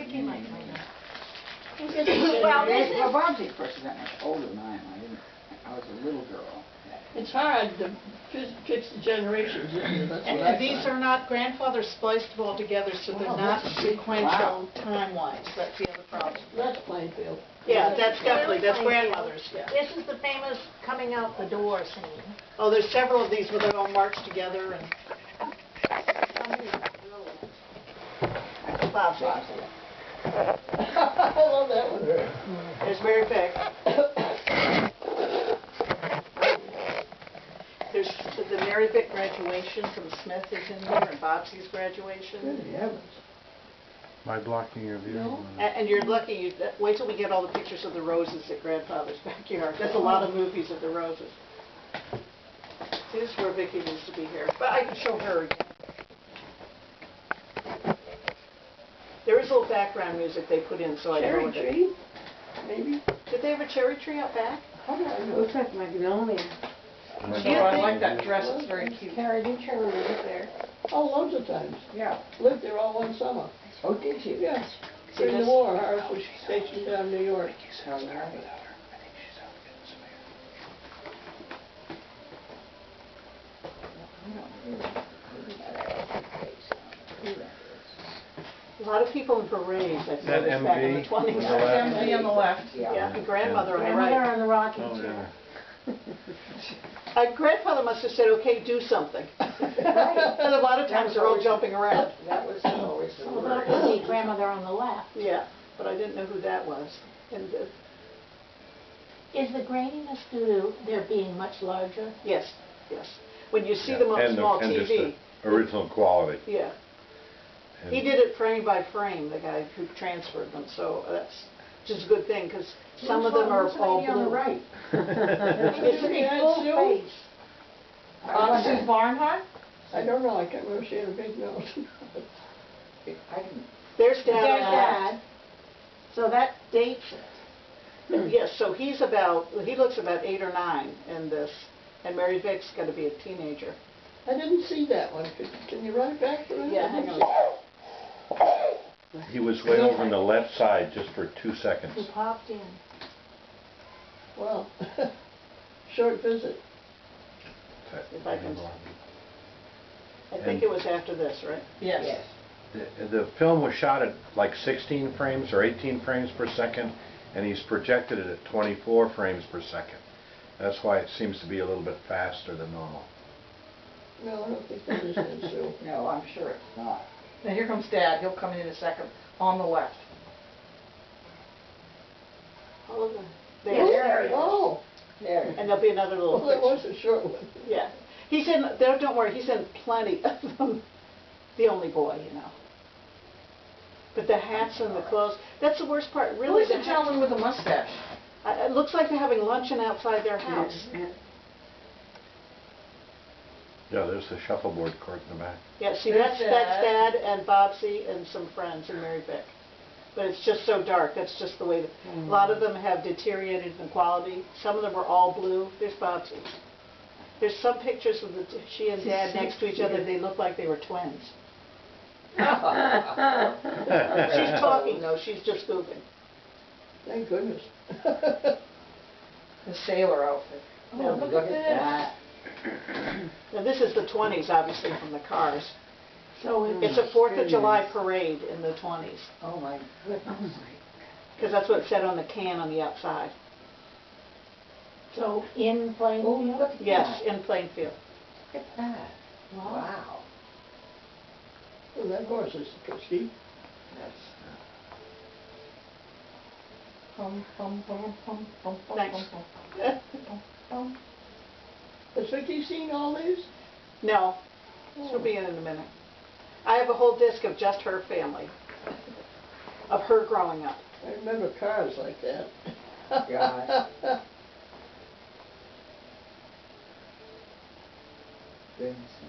Vicky might find out. Well, this is... Well, Bob's, of course, is that much older than I am. I was a little girl. It's hard to fix the generations, isn't it? That's what I And these find. are not grandfather spliced them all together, so they're Wow, not that's- sequential time-wise. That's the other problem. That's Plainfield. Yeah, that's definitely, that's Plainfield. grandmother's, yeah. This is the famous coming out the door scene. Oh, there's several of these where they're all marched together and... Bob's. I love that one. There's Mary Vick. There's the Mary Vick graduation from Smith is in there, and Bobsey's graduation. Good heavens. Am I blocking your view? No. And you're lucky, wait till we get all the pictures of the roses at grandfather's backyard. That's a lot of movies of the roses. See, this is where Vicki used to be here, but I can show her again. There is a little background music they put in, so I know Cherry what it is. tree, maybe? Did they have a cherry tree out back? How do I know? Looks like magnolia. Oh, I like that dress, it's very cute. Carrie, did you ever live there? Oh, loads of times. Yeah. Lived there all one summer. Oh, did you? Yes. During the war, ours was stationed down in New York. How nice. A lot of people in berets, I've That noticed back in the MV 20s. on the left? MV on the left, Yeah. yeah, and grandmother on the Grandmother right. on the rocking Oh, chair. yeah. Grandfather must have said, okay, do something. And a lot of times they're all jumping around. That was always the Well, word. that would be grandmother on the left. Yeah, but I didn't know who that was. And, Is the graininess due to their being much larger? yes, yes. When you see them on And small and just TV, the original quality. yeah. And He did it frame by frame, the guy who transferred them, so that's just a good thing, because some of them are Who's the all lady on the blue. right? It's a Yeah, full Sue? face. Sue Barnhart? I don't know, I can't remember she had a big nose. I didn't. There's Dad. There's on that. Dad. So that dates it. Yes, so he looks about 8 or 9 in this, and Mary Vick's going to be a teenager. I didn't see that one. Can you run it back for a minute? Yeah, hang on. He was way over on the left side just for 2 seconds. Who popped in. Well, short visit. If I can- I think it was after this, right? Yes. The film was shot at like 16 frames or 18 frames per second, and he's projected it at 24 frames per second. That's why it seems to be a little bit faster than normal. No, I don't think that is it, Sue. No, I'm sure it's not. Now here comes Dad, he'll come in a second, on the left. All of them. Yeah, there it is. Oh, There. And there'll be another little well, that picture. was a short one. Yeah. He's in, don't worry, he's in plenty of them. The only boy, you know. But the hats and the clothes, that's the worst part, Who really. is the gentleman with the mustache? It looks like they're having luncheon outside their house. Yeah, there's the shuffleboard court in the back. Yeah, see, There's that's Dad and Bobsey and some friends and Mary Vick. But it's just so dark, that's just the way, a lot of them have deteriorated in quality. Some of them are all blue. There's Bobsey. There's some pictures of she and Dad next to each other, they look like they were twins. She's talking though, she's just goofing. Thank goodness. The sailor outfit. Yeah, Oh, Look at that. Now this is the 20s, obviously, from the cars. So It's a 4th of July parade in the 20s, Oh, my goodness. because that's what it said on the can on the outside. So in Oh, Plainfield? look at Yes, that. in Plainfield. Look at that. Wow. Well, that horse is steep. That's, Pum, pum, pum, pum, pum, pum, Thanks. pum, pum, pum, pum. Has Vicki seen all these? No, she'll be in a minute. I have a whole disc of just her family, of her growing up. I remember cars like that. God. Goodness me.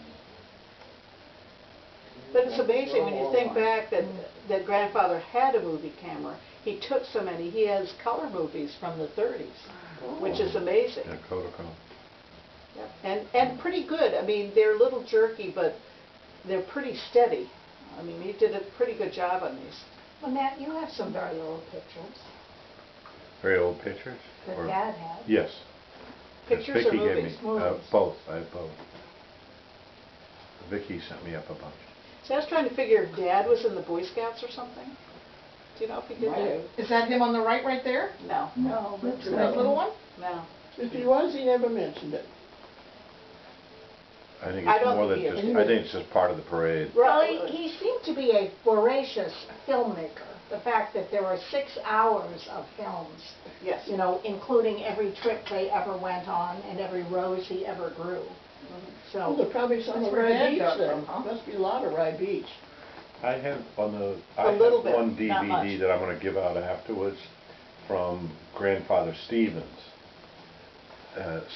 But it's amazing when you think back that grandfather had a movie camera. He took so many. He has color movies from the 30s, which is amazing. Yeah, Kodachrome. Yep. And pretty good. I mean, they're a little jerky, but they're pretty steady. I mean, he did a pretty good job on these. Well, Matt, you have some very old pictures Very old pictures? that Or- Dad had. Yes. Yes, Pictures or Vicki gave me, movies? Movies. both, I have both. Vicki sent me up a bunch. See, I was trying to figure if Dad was in the Boy Scouts or something. Do you know if he did Might that? have. Is that him on the right there? No, No, but That little one? no. If he was, he never mentioned it. I think I it's don't more think than he just, is. I think it's just part of the parade. Well, Right. he seemed to be a voracious filmmaker. The fact that there were 6 hours of films, Yes. you know, including every trip they ever went on and every rose he ever grew. Well, So, there's probably some That's of where Rye Dad Beach got then. from, huh? Must be a lot of Rye Beach. I have on the, A I have little bit, one not much. DVD that I'm gonna give out afterwards from Grandfather Stevens,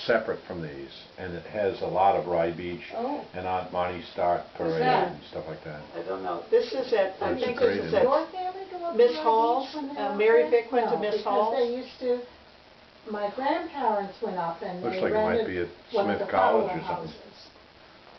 separate from these, and it has a lot of Rye Beach Oh. and Aunt Monty Stark Who's parade that? and stuff like that. I don't know. This is at, I There's a think great this is image. at, your family go up to Miss Rye Hall's? Beach when they were up Mary there? Vick went to No, Miss Hall's? because they used to, my grandparents went up and Looks they like it might rented be at one of Smith the College Fowler or something. houses.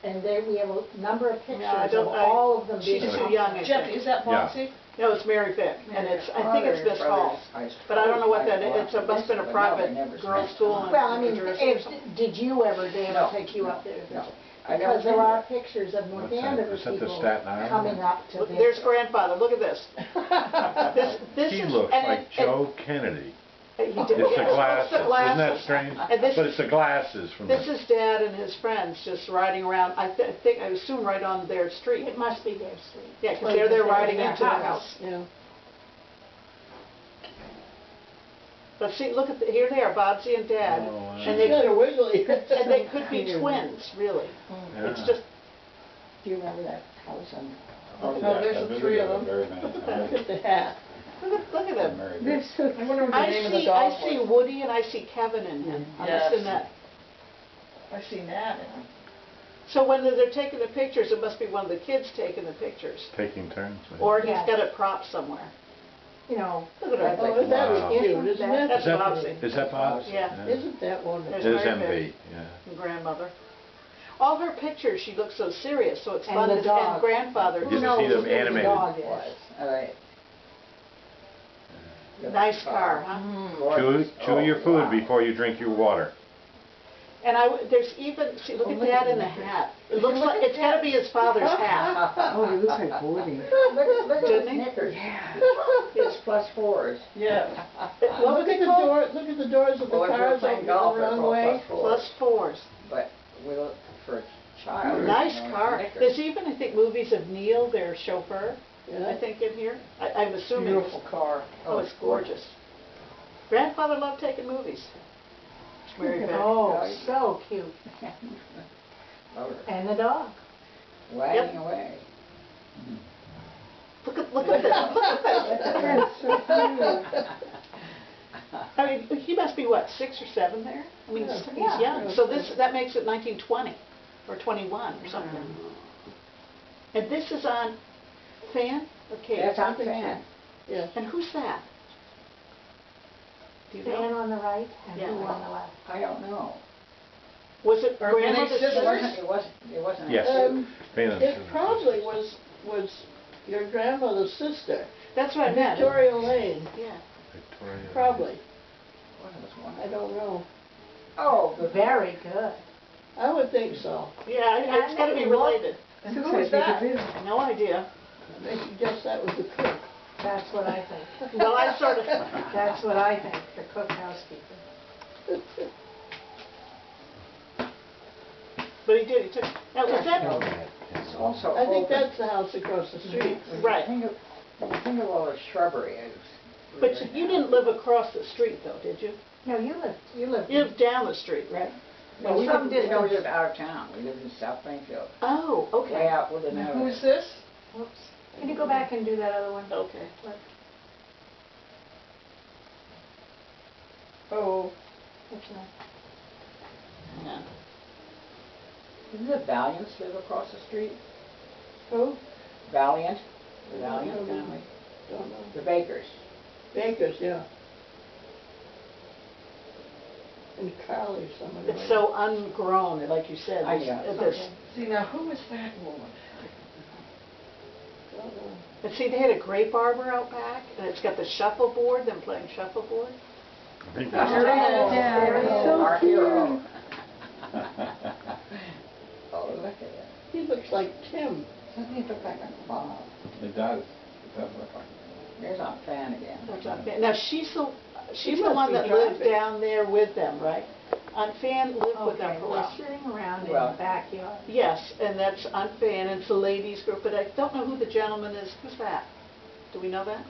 And there, we have a number of pictures I of don't- all of them she's being too up young, there. I Jeff, think. is that Yeah. Foxy? No, it's Mary Vick, and it's, I think it's Miss Hall's. But I don't know what that is. It's a, must have been a private girls' school in Well, I mean, New Jersey or if, something. did you ever, Dave, No, take you no, up there? no. I never Because there been are pictures of What's Northanger that? Is that the people Staten Island coming one? up to Look, this. there's grandfather, look at this. This He is- looks and like it- Joe Kennedy. He did, It's the yeah, glasses, isn't that strange? And this But is- it's the glasses from This the, is Dad and his friends just riding around, I think, I assume right on their street. It must be their street. Yeah, because Or they're just riding their into the house. Yeah. But see, look at, here they are, Bobbsy and Dad. Oh, wow. And She's they, got a wiggly. and they could be twins, really. It's yeah. just, Do you remember that house on? Oh, there's the 3 of them. Look at the hat. look at them. I wonder what the I name of the see, dog I see was. Woody and I see Kevin in him. I'm Yes. just in that. I seen that in him. So when they're taking the pictures, it must be one of the kids taking the pictures. Taking turns. maybe. Or he's Yes. got it propped somewhere. You know, Look at her. Oh, isn't that Wow. cute, isn't it? That's Is that, Bobbsy. is that Bob's? Yeah. Isn't that wonderful? It There's is Mary Vick. MV, yeah. And grandmother. All her pictures, she looks so serious, so it's And fun the to, dog. and grandfather. You who can too. knows see them who the animated. dog is? All right. Nice car, huh? Chew your food before you drink your water. And there's even, see, look at Dad in the hat. It looks like, it's gotta be his father's hat. Oh, he looks like Woody. Look Didn't at he? his knickers. His +4s. Yeah. What Look was at it the called? door, look at the doors of the Well, if we're cars playing open golf, the they're wrong called way. Plus +4s. fours. But we look for a child. Nice you know, car. knickers. There's even, I think, movies of Neil, their chauffeur, I Yeah. think, in here. I'm assuming. Beautiful car. Oh, it's gorgeous. Grandfather loved taking movies. Mary Vick. Oh, so cute. Love her. And the dog. Wagging away. Look at this, look at this. I mean, he must be what, 6 or 7 there? I mean, he's Yeah. young. So that makes it 1920 or 21 or something. And this is on Fan? Okay. That's on fan. Yeah. And who's that? Do you Dan know? on the right and Yeah. who on the left? I don't know. Was it Are they grandmother's sisters? sister? It wasn't. Yes. Fan and It Susan. probably was your grandmother's sister, That's what I meant. Victoria Lane, Yeah. Victoria. probably. What was one? I don't know. Oh, good. Very good. I would think so. Yeah, it's gotta be related. And who was that? No idea. I guess that was the cook. That's what I think. Well, I sort of, That's what I think, the cook housekeeper. but he did, he took, now was that, It's also I think open. that's the house across the street. Right. When you think of all the shrubbery, but you didn't live across the street though, did you? No, you lived. You lived down the street, right? No, we Some lived, we distance. lived out of town. We lived in South Plainfield. Oh, Way okay. out with an Who's this? Oops. Can you go back and do that other one? Okay. Oh, Which one? Yeah. Didn't the Valiants live across the street? Who? Valiant? The Valiant family? Don't know. The Bakers. Bakers, yeah. And Carly, somebody. It's so ungrown, like you said. I this- know. this- see now, who is that woman? And see, they had a grape arbor out back, and it's got the shuffleboard, them playing shuffleboard. I think There that's, it is. Our hero. Oh, look at it. He looks like Tim. Doesn't he look like a Bob? it does. It does look like. There's Aunt Fan again. There's Aunt Fan. Now, she's the must one be that lived driving. down there with them, right? Aunt Fan lived with them Okay, for a we're while. sitting around in Well- the backyard. Yes, and that's Aunt Fan, and it's a ladies group, but I don't know who the gentleman is. Who's that? Do we know that?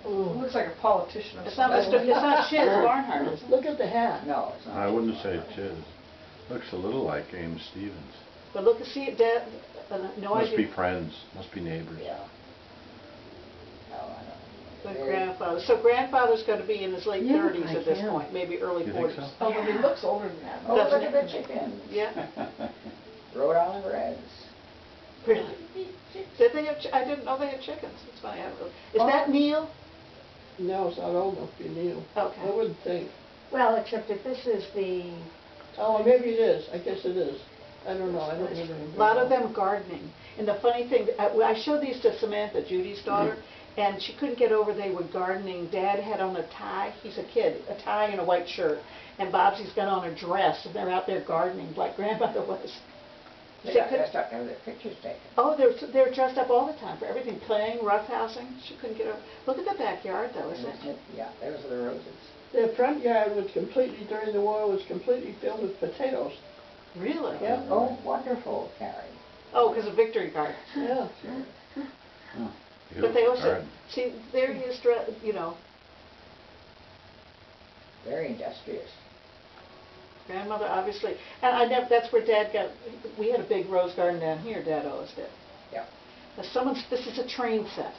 Looks like a politician or It's not something. Mr., it's not Shiz Barnhart, is it? Look at the hat. No, it's not. I wouldn't say it is. Looks a little like Ames Stevens. But look, see it, Dad, no Must be idea. friends, must be neighbors. Yeah. No, I The don't. grandfather. So grandfather's going to be in his late You look 30s like at this him. point, maybe early You think 40s. so? Oh, but he looks older than that. Oh, Doesn't look at it? the chickens. Yeah, Rhode Island Reds. really. Did they have, I didn't know they had chickens. It's funny. Is that Neil? No, it's not old enough to be Neil. I Okay. wouldn't think. Well, except that this is the, Oh, maybe it is. I guess it is. I don't know. I don't remember. A lot of them gardening. And the funny thing, I showed these to Samantha, Judy's daughter, and she couldn't get over they were gardening. Dad had on a tie, he's a kid, a tie and a white shirt. And Bobsy's got on a dress, and they're out there gardening like grandmother was. They She got could- dressed up to have their pictures taken. Oh, they're dressed up all the time for everything, playing, roughhousing. She couldn't get over. Look at the backyard though, isn't it? Yeah, those are the roses. Their front yard was completely, during the war, was completely filled with potatoes. Really? Yeah. Oh, wonderful, Carrie. Oh, because of Victory Garden. Yeah. But they also, Garden. see, there he is, you know, Very industrious. grandmother obviously, and I never, that's where Dad got, we had a big rose garden down here, Dad always did. Yeah. Now this is a train set.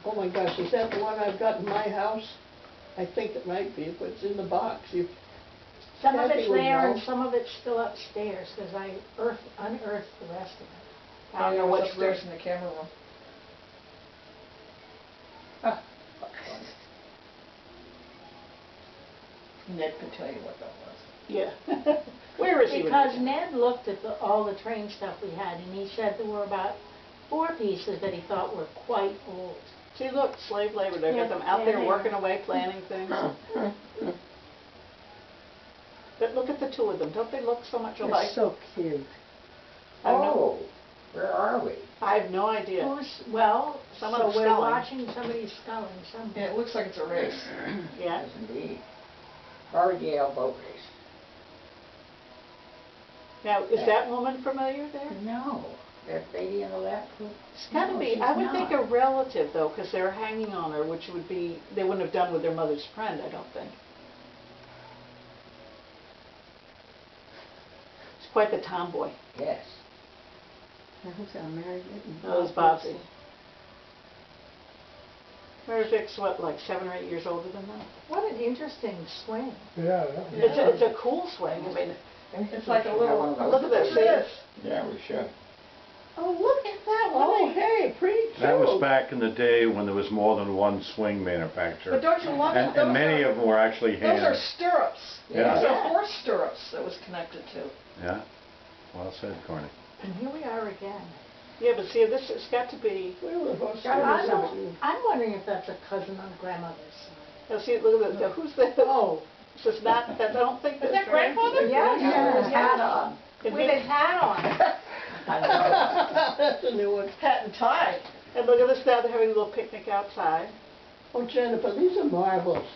Oh my gosh, is that the one I've got in my house? I think it might be, but it's in the box. some of Kathy it's would there and know. some of it's still upstairs, because I unearthed the rest of it. I don't know which room. upstairs in the camera room. Ned could tell you what that was. Yeah. Where is he? when Because he's- Ned looked at all the train stuff we had, and he said there were about 4 pieces that he thought were quite old. See, look, slave labor, they've got Yeah, them out yeah, there they working are. away, planning things. But look at the two of them, don't they look so much alike? so cute. I don't know. Oh, where are we? I have no idea. Well, Someone's so we're sculling. watching somebody sculling Yeah, somewhere. it looks like it's a race. Yeah, Yes, indeed. Harvard Yale boat race. now, is that woman familiar there? No, that lady on the left. It's gotta No, be, she's I would think a not. relative though, because they're hanging on her, which would be, they wouldn't have done with their mother's friend, I don't think. It's quite the tomboy. Yes. That was Bobsy. Mary Vic's what, like 7 or 8 years older than them? What an interesting swing. It's a cool swing, I mean, It's like a little. look at this, see? Yeah, we should. Oh, look at that one. Oh, hey, pretty cute. That was back in the day when there was more than one swing But manufacturer. don't you love it? And many of them were actually Those are hand. stirrups. Yeah. Those are horse stirrups that was connected to. Yeah? Well said, Corny. And here we are again. Yeah, but see, this has got to be, I'm wondering if that's a cousin on grandmother's side. now see, look at this, now who's that? Oh. This is not, I don't think that's. Is that grandfather? Yeah, Yeah, with his hat on. With his hat on. I know. That's a new one. Hat and tie. And look at this now, they're having a little picnic outside. Oh, Jennifer, these are marbles.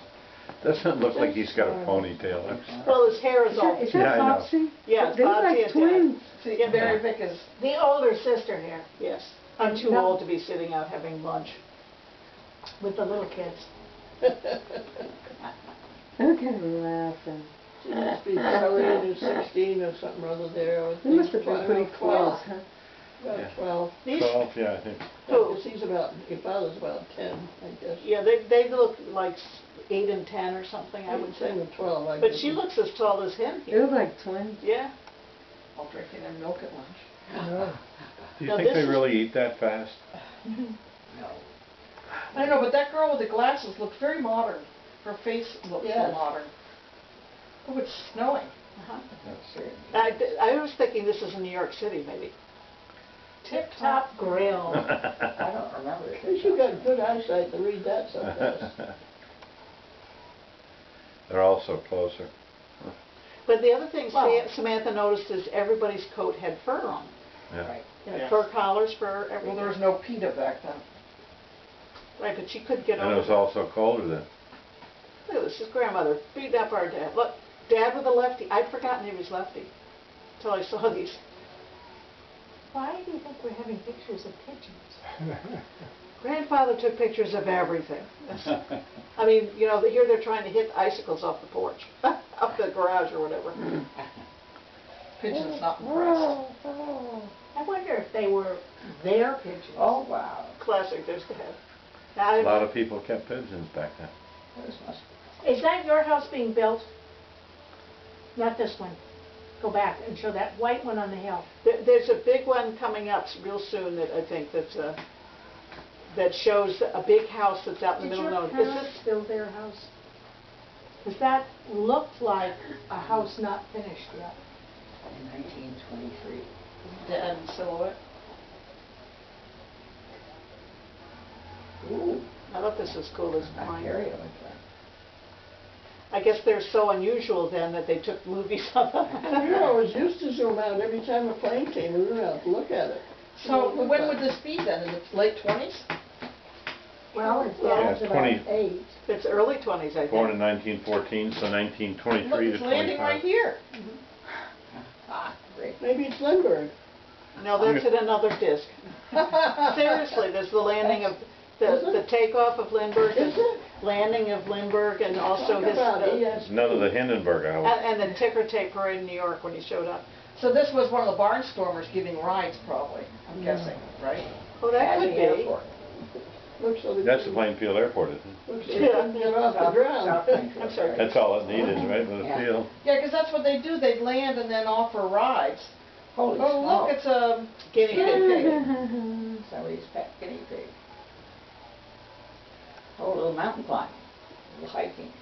Doesn't look like he's got a ponytail. That's- Well, his hair is all, Yeah, I know. yeah, it's They're Bobbsy like and twins. See, Yeah. Mary Vick is. The older sister here, Dad. Yes. I'm too No. old to be sitting out having lunch. with the little kids. Look at her laughing. She must be probably 16 or something or other there. I would They must think. have been pretty 12. close, huh? About Yeah. 12. These, 12, yeah, I think. Who? Because he's about, your father's about 10, I guess. yeah, they look like 8 and 10 or something, I would 10 say. or 12, I But guess. she looks as tall as him They here. look like twins. Yeah. All drinking their milk at lunch. No. Do Now you think this they is- really eat that fast? No. I know, but that girl with the glasses looked very modern. Her face looked so Yes. modern. Oh, it's snowing. Uh-huh. That's certain. I was thinking this is in New York City, maybe. Tip Top Grill. I don't remember. At least you got good eyesight to read that so fast. They're also closer. But the other thing Well- Samantha noticed is everybody's coat had fur on. Yeah. Right. You know, Yes. fur collars, fur, Well, everything. there was no PETA back then. Right, but she couldn't get And it over was it. also colder then. Look at this, his grandmother beating up our dad. Look, Dad with a lefty. I'd forgotten he was lefty until I saw these. Why do you think we're having pictures of pigeons? Grandfather took pictures of everything. I mean, you know, here they're trying to hit icicles off the porch, up the garage or whatever. Pigeon's not impressed. I wonder if they were their pigeons. Oh, wow. Classic, there's Dad. Now, A lot of people kept pigeons back then. This must, Is that your house being built? Not this one. Go back and show that white one on the hill. There's a big one coming up real soon that I think that shows a big house that's out in the Did middle your of nowhere. Is parents this, build their house? Because that looked like a house not finished yet. in 1923. Dad in silhouette? Ooh, I thought this was cool, this Ontario, pine. like that. I guess they're so unusual then that they took movies of them. You know, it used to zoom out every time a plane came, we were out to look at it. So when would this be then? In the late 20s? Well, it's Yeah, down it's to 20. about 8. It's early 20s, I Born think. in 1914, so 1923 Look, to it's landing right 25. here. Ah, great. Maybe it's Lindbergh. No, that's in another disc. Seriously, there's the landing of, the takeoff of Lindbergh, Is the it? landing of Lindbergh, and also Talk his, about and ESP. None of the Hindenburg hours. the ticker tape parade in New York when he showed up. So this was one of the barnstormers giving rides probably, I'm guessing, right? Oh, that At could the be. airport. Looks so they That's the couldn't- Plainfield Airport, isn't it? Looks so they couldn't get off the South ground. Plainfield, I'm sorry. right. That's all it needed, right, with a Yeah. field. Yeah, because that's what they do, they land and then offer rides. Holy Oh, look, smoke. it's a Guinea pig. Somebody's pet guinea pig. Oh, a little mountain climbing, a little hiking.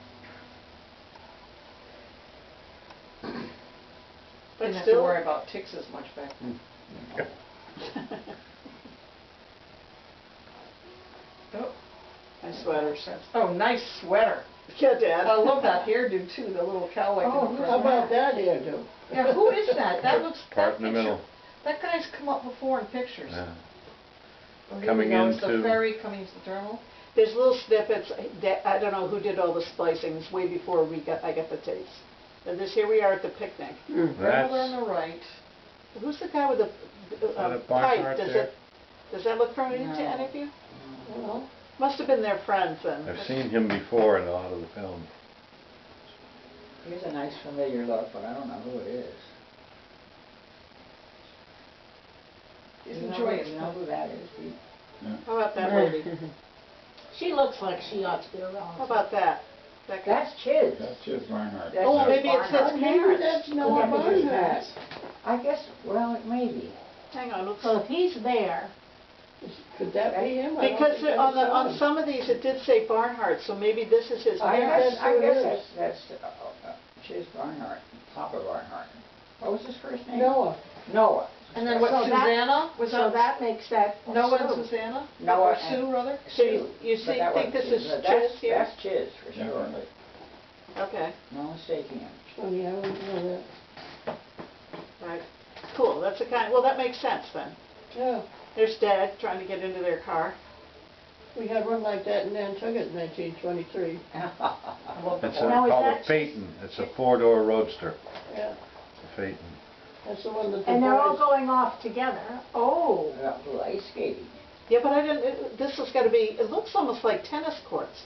Didn't But have to still, worry about ticks as much back then. Oh, my sweaters. oh, nice sweater. Yeah, Dad. I love that hairdo too, the little cowboy. Oh, thing. How about that hairdo? Yeah, who is that? That looks, Part that in the picture, middle. that guy's come up before in pictures. Yeah. Oh, here Coming we go. It's into- the ferry coming to the terminal. There's little snippets, I don't know who did all the splicing, it's way before I got the tapes. And here we are at the picnic. Grandmother on That's, the right. Who's the guy with the that a pipe? Barnhart Does there? it, does that look familiar to No. any of you? Well, Must have been their friends then. I've seen him before in a lot of the films. Here's a nice familiar look, but I don't know who it is. He's You know enjoying who- you know who that is, Pete? How about that lady? She looks like she ought to be around. How about that? That guy? That's Chiz. That's just Barnhart. That's Oh, Chiz maybe it's Barnhart. his maybe parents. that's Could Noah that be his Barnhart. parents? I guess, well, maybe. Hang on, let's So if he's there, Could that be him? I don't because think I saw on him. some of these it did say Barnhart, so maybe this is his I parents. guess, who it is. that's Chiz Barnhart, Papa Barnhart. What was his first name? Noah. Noah. And then what, So that- Susanna? Was so that that makes that Noah and Sue. Susanna? Noah Or and- Sue, rather? So you But see, that think wasn't this is Chiz, but that's- Chiz here? That's Chiz, for sure. Definitely. Okay, No mistaking him. Oh, yeah, I wouldn't know that. right. Cool, that's the kind, well, that makes sense then. Yeah, There's Dad trying to get into their car. we had one like that in Nantucket in 1923. I love the It's horse. Now, is called a that- Phaeton. It's a four-door roadster. Yeah, It's a Phaeton. that's the one that the And they're all boys, going off together. Oh, Little ice skating. Yeah, but I didn't, this has got to be, it looks almost like tennis courts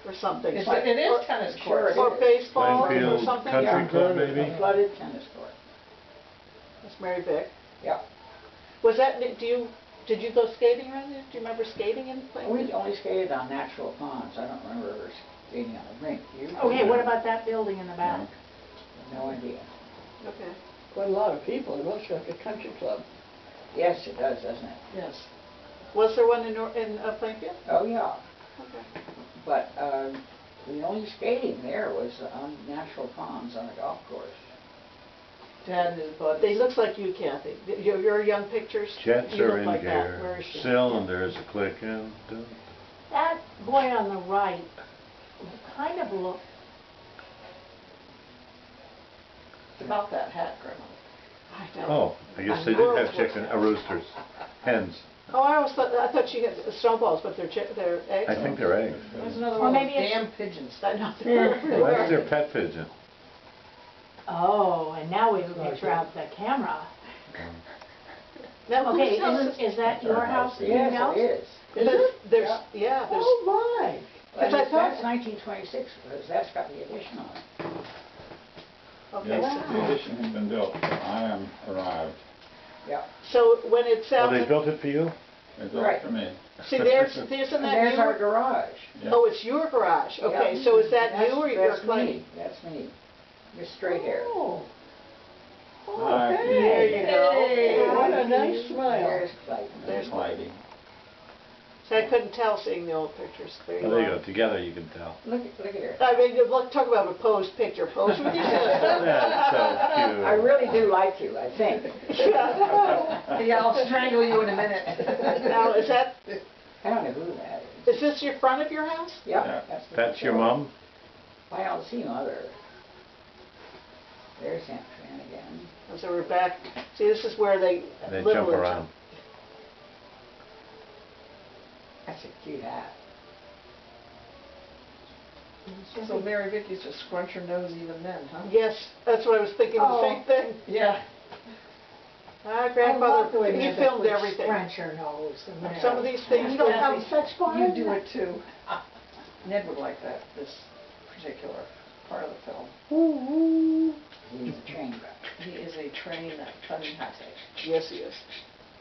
or something. It Or- is tennis Sure court. it Or is. baseball or Plainfield something. Country Club, maybe? A flooded tennis court. That's Mary Vick. Yeah. Was that, did you go skating around there? Do you remember skating in Plainfield? We only skated on natural ponds. I don't remember ever skating on a rink. You? okay, what about that building in the back? No idea. Okay. quite a lot of people, it looks like a country club. Yes, it does, doesn't it? Yes. Was there one in Plainfield? Oh, yeah. Okay. But the only skating there was on natural ponds on a golf course. Dad and his buddies. They look like you, Kathy. Your young pictures, Jets you are look in like that. Where gear, is she? cylinders are clicking. Dun. That boy on the right kind of looked, It's about that hat, Grandma. I know. Oh, I guess they did have chicken, roosters, hens. Oh, I thought she had snowballs, but they're eggs. I think they're eggs. There's another Or one of maybe those it's- damn pigeons. I know, they're That's everywhere. their pet pigeon. oh, and now we have a picture out the camera. Now, Okay, whose house is that your house? Do you Yes, know? it is. Is it? There's, yeah, there's, Oh, my. Because I thought- That's 1926, because that's got the addition on it. okay, Yes, so- the addition has been built, so I am arrived. Yeah. so when it's Oh, out, they built it for you? They built Right. it for me. see, isn't And that there's our you? garage. Yeah. Oh, it's your garage, okay, Yeah. so is that That's- you or your That's client? me, that's me. With straight hair. Oh. Hi, Okay. There you go. Hey, what a nice smile. There's Clayton. There's Heidi. So I couldn't tell seeing the old pictures. There Oh, there you are. go, together you can tell. Look at her. I mean, look, talk about a posed picture, pose with your sister. That's so cute. I really do like you, I think. Yeah, I'll strangle you in a minute. Now, is I don't know who that is. this your front of your house? Yep, Yeah. that's the That's your picture. mom? I don't see mother. There's Aunt Fran again. So we're back, see, this is where they They live jump with around. That's a cute hat. So Mary Vick used to scrunch her nose even then, huh? Yes, that's what I was thinking, the same thing. Yeah. Ah, I grandmother, love the way you Mary filmed would everything. scrunch her nose. and Some of these things You don't don't have such fun. You do it too. Ned would like that, this particular part of the film. He's a train wreck. He is a train fanatic. Yes, he is.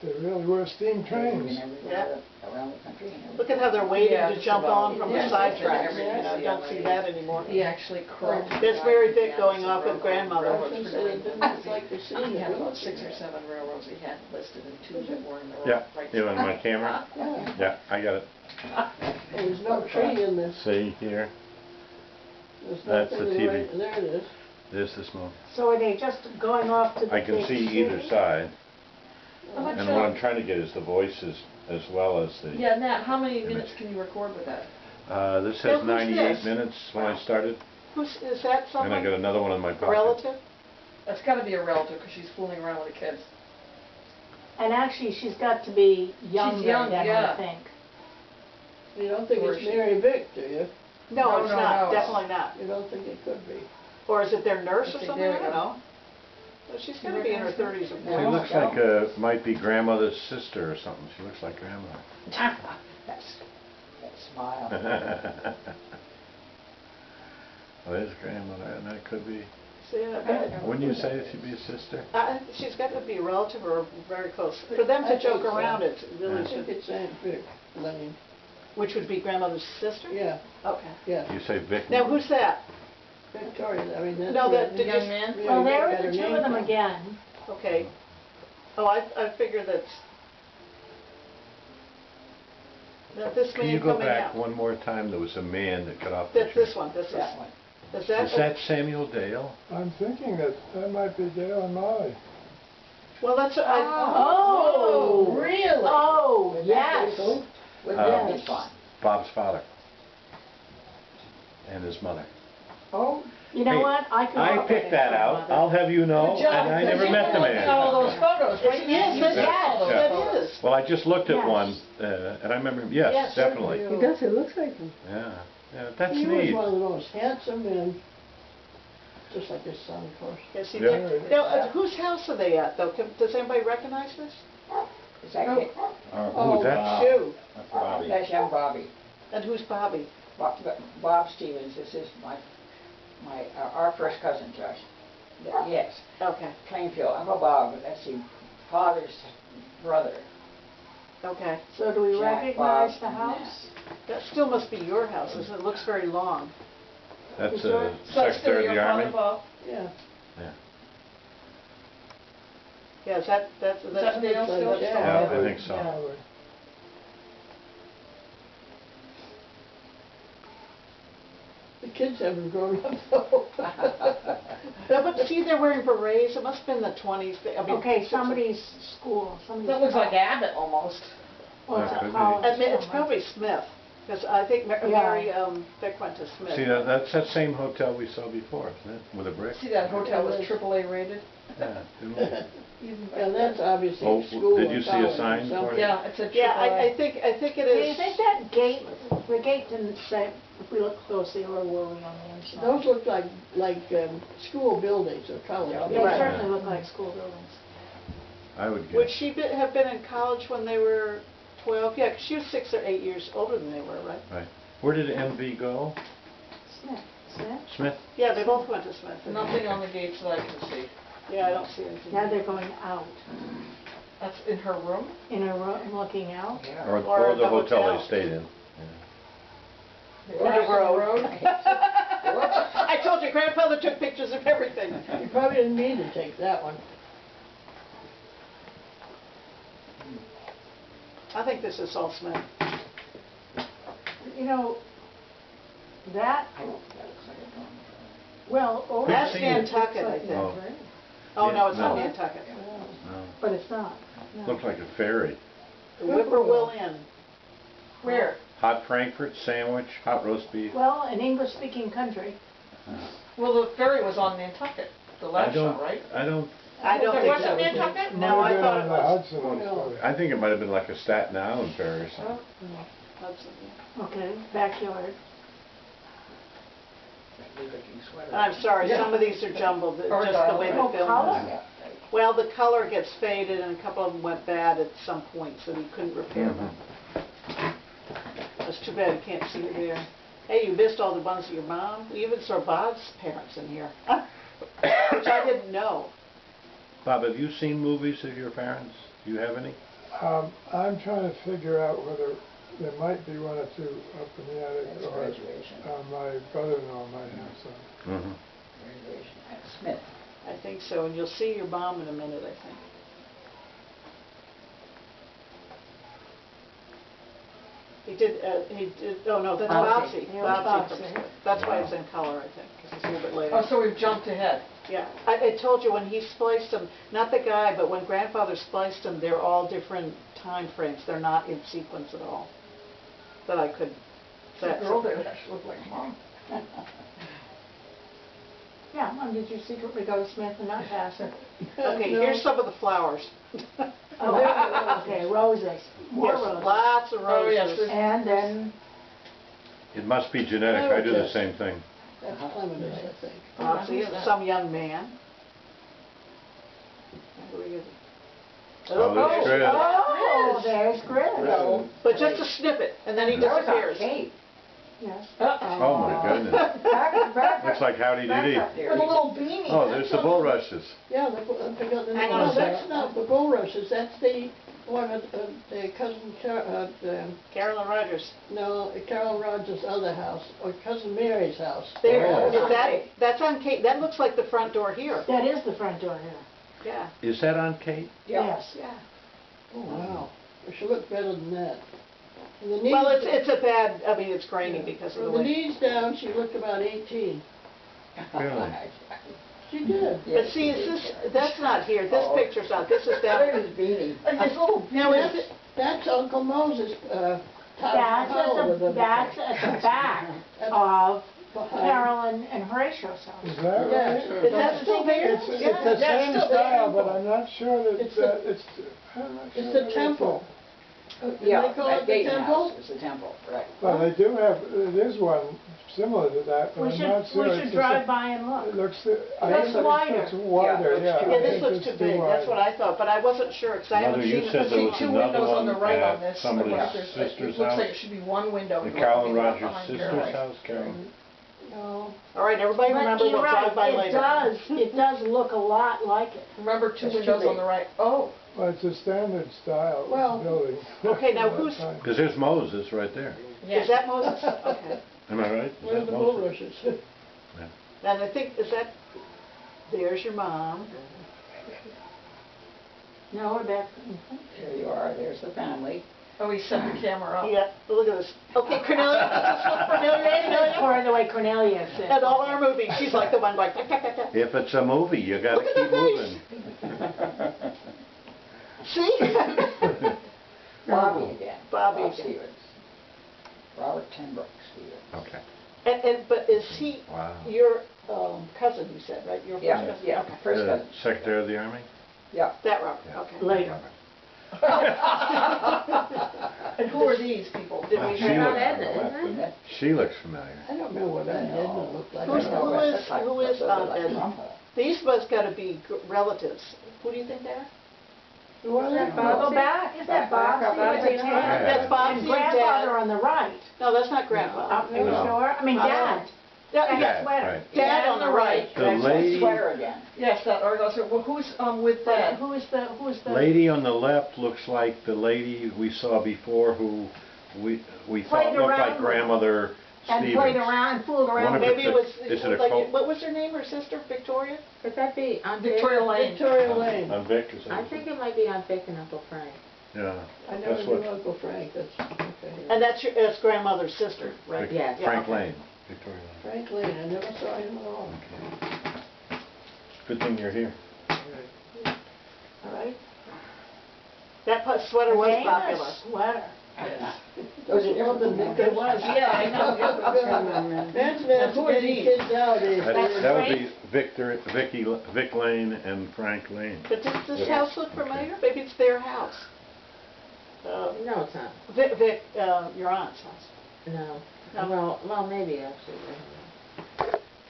They really were steam trains. You never go Yeah. around the country. and Look at how they're waiting Yeah, to just jump about. on from Yeah, the side that's tracks, every you know, museum don't see that anymore. He actually crawled. There's Mary Vick going off with grandmother. Railroads for It doing didn't look like the sea. He had about 6 or 7 railroads he had listed and 2 that were in the Yeah, right. you want my camera? Yeah. Yeah, I got it. There's no tree in this. See here, There's That's nothing the in TV. right- There it is. there's the smoke. So are they just going off to the I can big see city? either side, How much, and what I'm trying to get is the voices as well as the... yeah, Nat, how many Image. minutes can you record with that? This Now, says who's 98 this? minutes when I started, Is that and I got someone, another one in my a pocket. relative? That's gotta be a relative, because she's fooling around with the kids. And actually, she's got to be younger young, than yeah. I think. You don't think Or it's she- Mary Vick, do you? No, No, it's no, not, no. definitely not. You don't think it could be? Or is it their nurse or Okay, something? there I we don't go. know. Well, she's gonna be in her 30s or She 40s. looks like, might be grandmother's sister or something. She looks like grandmother. That's, that smile. Oh, there's grandmother, and that could be... See, I bet. Wouldn't you say she'd be a sister? She's got to be a relative or very close. For them to I joke think so. around, it I really think should, it's Aunt Vic Lane. which would be grandmother's sister? Yeah, Okay. yeah. You say Vic? Now, who's that? Victoria, I mean, that's. No, where that- The did young you- man? Mary Well, Vick there got are her the two name of them from. again. Okay. Oh, I figure that's, that this Can you man go coming back out. one more time? There was a man that got off the That's train. this one, this is, That one. is that? Is that Samuel Dale? I'm thinking that that might be Dale and Molly. Well, that's, Oh, really? Oh, Would that yes. be cool? Would Uh, that be fun? Bob's father. And his mother. Oh, You know Hey, what? I could. I picked that out, I'll have you know, Good job, and I because never you met the looked at all man. those photos, right? Yes, You that saw all those that photos. is. Well, I just looked at Yes. one, and I remember him, yes, Yes, definitely. He does, it looks like him. Yeah, yeah, that's He was neat. one of the most handsome men, just like his son, of course. Yes, he Yeah. did. Now, whose house are they at, though? Does anybody recognize this? is that kid? Oh, that's- Shoe. That's Bobby. That's young Bobby. And who's Bobby? Bob Stevens, this is our first cousin, Josh. Yes, Okay, Plainfield, Uncle Bob, but that's his father's brother. okay. So do we Jack, recognize Bob, the and house? That still must be your house, isn't it? It looks very long. That's Is there- So that's still Secretary of your the father, Army. Bob? Yeah. Yeah, is that's that Dale still? Yeah, I think so. Yeah. The kids haven't grown up though. No, but see, they're wearing berets, it must have been the 20s, I mean. Okay, somebody's school, somebody's. That looks like Abbott almost. Well, it's That a could be. college. I mean, it's somewhere. probably Smith, because I think Yeah. Mary Vick went to Smith. See, that's that same hotel we saw before, isn't it, with a brick? See, that hotel was AAA rated? Yeah, didn't we? Even Yeah, that's obviously Oh, a school did or you see a college or sign for something. it? Yeah, it's a AAA. Yeah, I think it Do you is. think that gate, the gate didn't say, if we look closely, or were we on the inside? Those look like school buildings or college Yeah, They buildings. Right. certainly look like school buildings. I would Would guess. she have been in college when they were 12? Yeah, 'cause she was 6 or 8 years older than they were, right? Right. Where did MV go? Smith, Smith? Smith? Yeah, they both went to Smith. Nothing on the gates that I can see. Yeah, I don't see anything. Now they're going out, That's in her room? in a room, looking out. Yeah. Or Or the the hotel hotel. they stayed in? Or the road. I told you, grandfather took pictures of everything. You probably didn't mean to take that one. I think this is all Smith. You know, that, That looks like a dorm. well, over. That's seen there, it. Nantucket, looks I like think. Oh. that, right? Oh, no, it's Yeah, not no. Nantucket. No. But it's not. no. Looked like a ferry. The Whippoorwill Inn. Where? Hot Frankfurt sandwich, hot roast beef. Well, an English-speaking country. Well, the ferry was on Nantucket, the I last don't, shot, right? I don't, I don't There think wasn't so. Nantucket? No, I Might have been thought on it the was. Hudson Oh, on no. Ferry. I think it might have been like a Staten Island ferry or something. Hudson, yeah. Okay, backyard. Looking sweater. I'm sorry, Yeah. some of these are jumbled, Or just the way Oh, the film color? is. Well, the color gets faded and a couple of them went bad at some point, so he couldn't repair them. That's too bad you can't see it there. Hey, you missed all the ones of your mom. We even saw Bob's parents in here, which I didn't know. Bob, have you seen movies of your parents? Do you have any? I'm trying to figure out whether there might be one or two up in the attic, That's or graduation. my brother-in-law might have some. Mm-hmm. Graduation at Smith. I think so, and you'll see your mom in a minute, I think. He did, oh no, that's Bobsy. Bobsy. Yeah, it was Bobsy from Bobsy. Smith. That's why it's in color, I think, because it's a little bit later. Oh, so we've jumped ahead. Yeah, I told you when he spliced them, not the guy, but when grandfather spliced them, they're all different time frames. They're not in sequence at all. That I could. The girl there actually looked like mom. Yeah, Mom, did you secretly go to Smith and not pass it? Okay, No. here's some of the flowers. Oh, okay, roses, more Yes, roses. lots of Oh, yes, roses. And then, It must be genetic. I do the same thing. That's Clematis, I think. See, Who's that? some young man. Who is it? Oh, that's Chris. oh, there's Chris. No, but just a snippet, and then he That was on disappears. tape. Yes. Oh, my goodness. Back Looks like Howdy back Doody. up there. With a little beanie. Oh, there's the bulrushes. Yeah, I got the Hang name. on a No, that's second. not the bulrushes, that's the one of the cousin, Carolyn Rogers. no, Carol Rogers' other house, or cousin Mary's house. There, Oh. is that, that's on Kate, that looks like the front door here. That is the front door here. Yeah, Is that on Kate? Yes. yeah. Oh, wow. It should look better than that. And the knees, Well, it's a bad, I mean, it's grainy because of the From the way. knees down, she looked about 18. Really? She did. But see, is this, that's not here, this picture's not, this is Look down. at his beanie. His little, Now, is it, That's Uncle Moses, That's towel with at the, a- that's at the back That's of behind. Carolyn and Horatio's house. Is that Yeah, right? is that still there? It's the same style, but I'm not sure that It's I'm not It's sure the that temple. Yeah, They call it at the Dayton temple? House, it's the temple, right. Well, they do have, there's one similar to that, but We I'm should, not sure. we It's should just drive a- by and It look. looks, That's wider. It's wider, Yeah, yeah. yeah, I this think looks it's too big, that's what I thought, but I wasn't sure, because I Mother, haven't you seen said it. there was two another windows on one the right on at this. somebody's It sister's looks like it house. should be one window. The and Carolyn one Rogers behind sister's Carolyn. house, Carolyn. No. All right, everybody But remember, you're we'll drive by right, later. it does look a lot like it. Remember, two That's too windows on big. the right. Oh, Well, it's a standard style Well, building. okay, now That who's- time. Because there's Moses right there. Is that Moses? Okay. Am I right? Is Where are that the Moses? bulrushes? And I think, is that, there's your mom. No, that, Here you are, there's the family. Oh, he set the camera up. Yeah, look at this. Okay, Cornelia, does this look familiar? Cornelia? Or the way Cornelia sits. And all our movies, she's like the one like, "Tap, tap, tap, tap." If it's a movie, you gotta Look at keep the moving. See? Bobby again. Bobby Bob again. Stevens. Robert Tenbrook Stevens. Okay, But is he wow. your cousin, you said, right? Your first Yeah, cousin? yeah, Okay. first The cousin. Secretary of the Army? Yeah. That Robert, Yeah. okay. Later. And who are these people? Did we She have looks- that? Edna, She looks familiar. I don't know what Aunt Edna looked like. Who's- I don't know. who is Aunt Edna? These must gotta be relatives. Who do you think they are? Who are they? Go back, is that Bob? Bobsy? Yeah. That's Bobsy And and grandfather Dad. on the right. No, that's not grandfather. Are you No. sure? I mean, Dad. Yeah, Dad, sweater. right. Dad on the right. The That's that lady, sweater again. Yes, that Argyle, so well, who's with But that? who is the? lady on the left looks like the lady we saw before who we thought Played looked like around with- grandmother And Stevens. played around, fooled around. Wonder with- if Maybe it was, Is it a like, cult? what was her name, her sister, Victoria? Could that be Aunt Victoria Lane. Victoria Lane. On Vic, is I that? think it might be Aunt Vic and Uncle Frank. Yeah, I never that's knew what, Uncle Frank, that's, okay. And that's grandmother's sister, right? Yes. Yeah, Frank okay. Lane, Victoria Lane. Frank Lane, I never saw him at all. Okay. Good thing you're here. All right. That sweater was Famous popular. Sweater. Those are Well, the different. Nick was. Yeah, I know. That's Who are getting these? kids nowadays. That would be Vic Lane and Frank Lane. But does this Yeah. house look familiar? Maybe it's their house. No, it's not. Vic, your aunt's house. No. No. Well, maybe actually.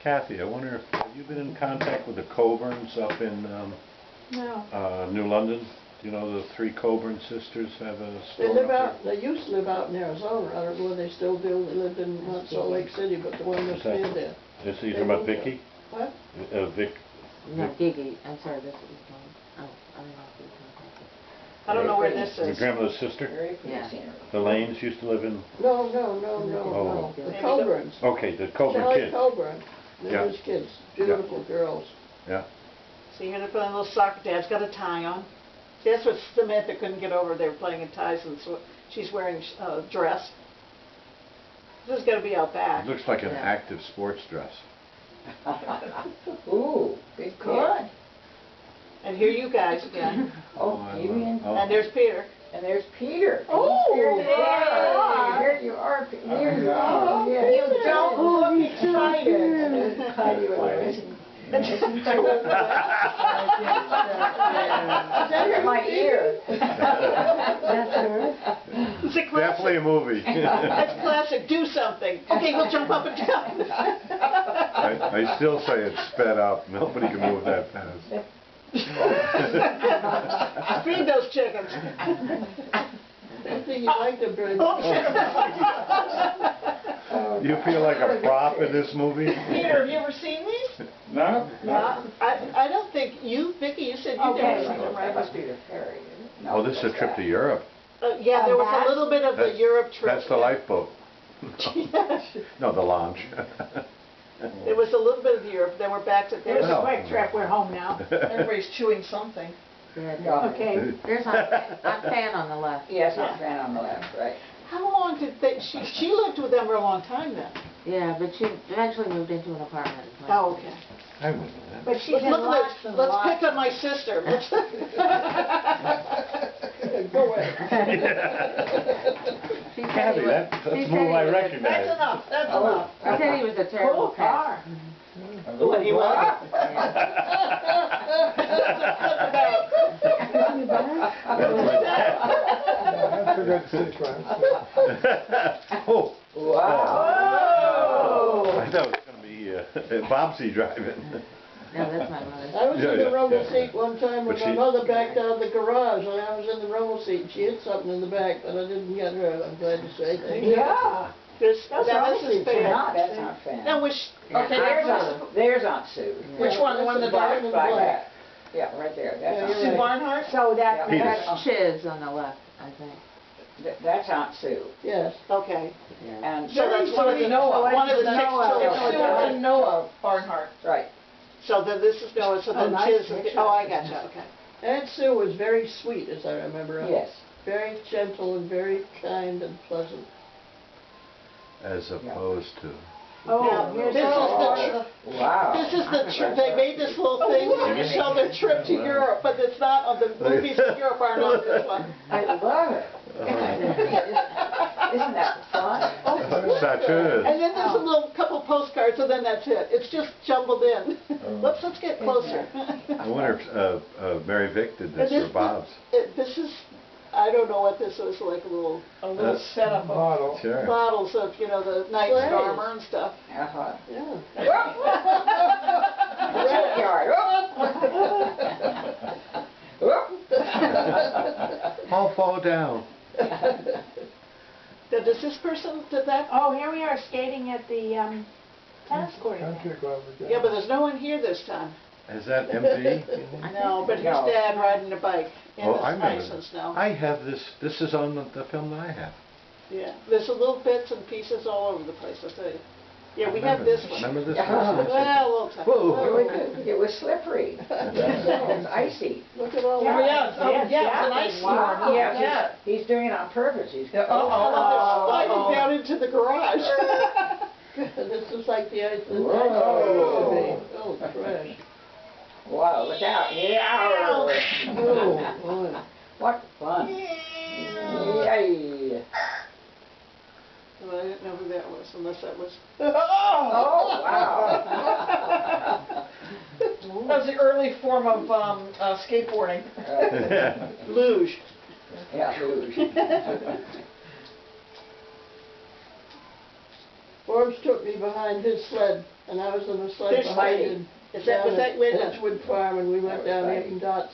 Kathy, I wonder if, have you been in contact with the Coburns up in No. New London? Do you know the three Coburn sisters have a They store live up out, they used to live out in Arizona, I don't know whether they still do, they lived in not Salt Lake City, but the one that's near there. there? Is he They talking about moved Vicky? What? Vic? No, Gigi. I'm sorry, this is one. Oh, I don't know if you contacted. I don't know where this Your is. grandmother's sister? Very pretty Yeah. scenery. The Lanes used to live in, No, Oh. the Coburns. okay, the Coburn Charlie kids. Coburn, they're Yeah. his kids, beautiful girls. Yeah. See, here they're playing a little soccer. Dad's got a tie on. See, that's what Samantha couldn't get over. They were playing in ties, and so she's wearing a dress. This is going to be out back. It looks like an Yeah. active sports dress. Ooh, big Good. kid. And here you guys again. Oh, I you mean, love- And there's Peter. and there's Peter. Oh, Here you there are. you are. Here you are, here you are. Yeah. You don't look excited. Heidi was raising. It's under my ear. That's her. It's a Definitely classic. a movie. That's classic. Do something. Okay, we'll jump up and down. I still say it's sped up. Nobody can move that fast. Feed those chickens. I think you like them very Oh, much. You feel like a prop in this movie? Peter, have you ever seen these? No? I don't think you, Vicki, you said you've never seen them, That right? must be the ferry. No, Oh, this is a that's trip to that. Europe. Yeah, there was that? a little bit of the That's- Europe trip. That's the yeah. lifeboat. No, the launch. There was a little bit of Europe, then we're back to There's there. a quick trip, we're home now. Everybody's chewing something. Yeah. Okay. There's Aunt Fan on the left. Yes, Aunt Fan on the left, right. How long did they, she lived with them for a long time then? Yeah, but she eventually moved into an apartment. Oh, okay. I remember that. But she's in Let's lots and let's lots. pick on my sister. Let's- Go away. She said Kathy, he was- that's she a said move he I was a- That's recognize. enough, that's Oh. enough. She said he was a terrible Cool car. What, he was? That's a good sequence. Oh, Wow. I thought it was going to be Bobsy driving. No, that's my mother. I was Yeah, in the yeah, rumble yeah. seat one time But when she- my mother backed out of the garage, and I was in the rumble seat, and she hit something in the back, but I didn't get hurt, I'm glad to say. Thank you. Yeah. This, now this is fair. That's Aunt Fan. Now, which, Yeah, okay, Aunt there's Sue. a, There's Aunt Sue. which one, the one in the That's dark? the By black. that. Yeah, right there, that's Yeah, Aunt you're Sue Sue. Barnhart? So that, Peter. That's Chiz on the left, I think. That's Aunt Sue. Yes. Okay. Yeah. And So that's one of the, Noah. one of the six Noah. children. Sue and Noah Barnhart. right. So then this is Noah, so then nice Chiz is, picture. oh, I gotcha, okay. Aunt Sue was very sweet, as I remember her. Yes. very gentle and very kind and pleasant. As opposed to, Now, here's this is the- Wow. This is the trip, they made this little thing to show their trip to Europe, but it's not, on the movies in Europe aren't on this one. I love it. Isn't that fun? Chartreuse. And then there's a little couple postcards, and then that's it. It's just jumbled in. Let's get closer. I wonder if Mary Vic did this for Bob's. This is, I don't know what this was, like a little little setup of Model. Sure. models of, you know, the knight's Slaves. armor and stuff. Uh-huh. Yeah. Junkyard. All fall down. Does this person, did that? Oh, here we are skating at the tennis court. Country club again. Yeah, but there's no one here this time. Is that MV? No, but here's No. Dad riding a bike in Oh, the I remember ice and that. snow. I have this is on the film that I have. Yeah, there's a little bits and pieces all over the place, I'll tell you. Yeah, we have Remember- this one. Remember this Yeah. one? Well, a little time. Whoa. It was slippery. It was icy. Look at all Oh, that. yeah, oh, yeah, it's an ice Wow. storm. Yeah, Yeah. he's doing it on purpose. He's Yeah, Sliding down into the garage. This is like the ice. Whoa. Oh, trash. Wow, look out. Yeah. Oh, boy. What fun. Yay. Well, I didn't know who that was, unless that was. Oh, wow. That was the early form of skateboarding. Luge. Yeah, luge. Forbes took me behind his sled, and I was in the sled There's behind Spidey. him. Was that wait a minute. Edgewood Farm, and we went That was down Spidey. Eaton Dot's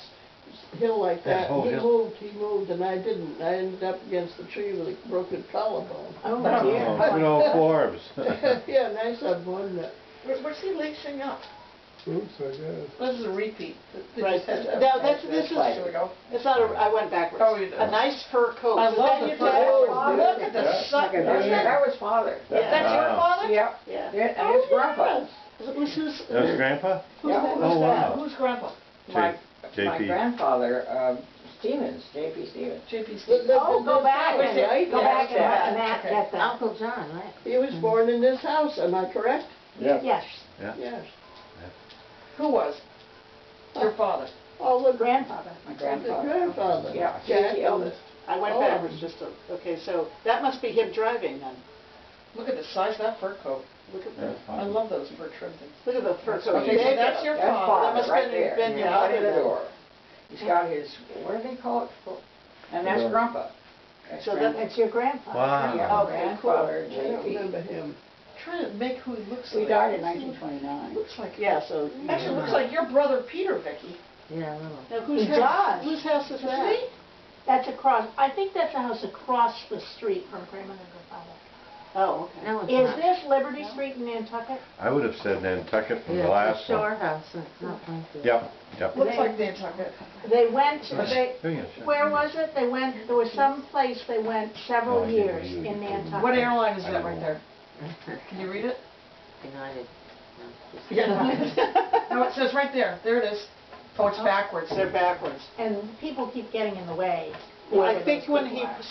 hill like that. whole He hill. moved, and I didn't. I ended up against the tree with a broken collarbone. Oh, Oh, dear. good old Forbes. Yeah, nice of one. Where's he lacing up? Oops, I guess. This is a repeat. Right. Now, this is, Here we go. it's not a, I went backwards. Oh, you did. A nice fur coat. I Is love that the your fur dad? coat. Look at the Look sun. at that. That was father. Yeah. That's your Wow. father? Yep. Yeah. Yeah, and his grandpa. Who's That was Grandpa? Who's Yeah. that? Oh, wow. Who's grandpa? My JP. grandfather, Stevens, J.P. Stevens. JP The- Stevens. the- Oh, go back, Right? go Yeah, back yeah. and Matt, get that. Uncle John, right? He was born in this house, am I correct? Yes. Yes, Yes. Who was? Your father. Oh, the grandfather. My the grandfather. grandfather. Yeah, Jack J.P. Elvis. I went Oh. backwards just to, okay, so that must be him driving then. Look at the size of that fur coat. Look at That's that. fine. I love those fur trim things. Look at the fur coat. Okay, so There you that's go. your That's father. father, must right have there. been your Out of the father. door. He's got his, what do they call it? And that's Yeah. grandpa. That's So grandpa. It's your grandfather. Wow. Yeah, Okay, cool. grandfather, I don't J.P. remember him. Trying to make who he looks He like. died in 1929. Looks like. Yeah, so. Actually, looks like your brother Peter, Vicky. Yeah, a little. Now, whose It house, does. whose house is that? See? That's across, I think that's a house across the street from Kramer and Grandfather. Oh, okay. No, it's Is not. this Liberty Street in Nantucket? I would have said Nantucket from the Yeah, last it's a shore one. house, it's not Plainfield. Yep, yep. Looks like Nantucket. They went, they, Doing it, sure. where was it? They went, there was some place they went Oh, several I didn't years know you in would. Nantucket. What airline is that right there? Can you read it? United. No, just- Yeah. No, it says right there. There it is. Oh, it's backwards. They're backwards. And people keep getting in the way. Well, I whoever think those when people he are.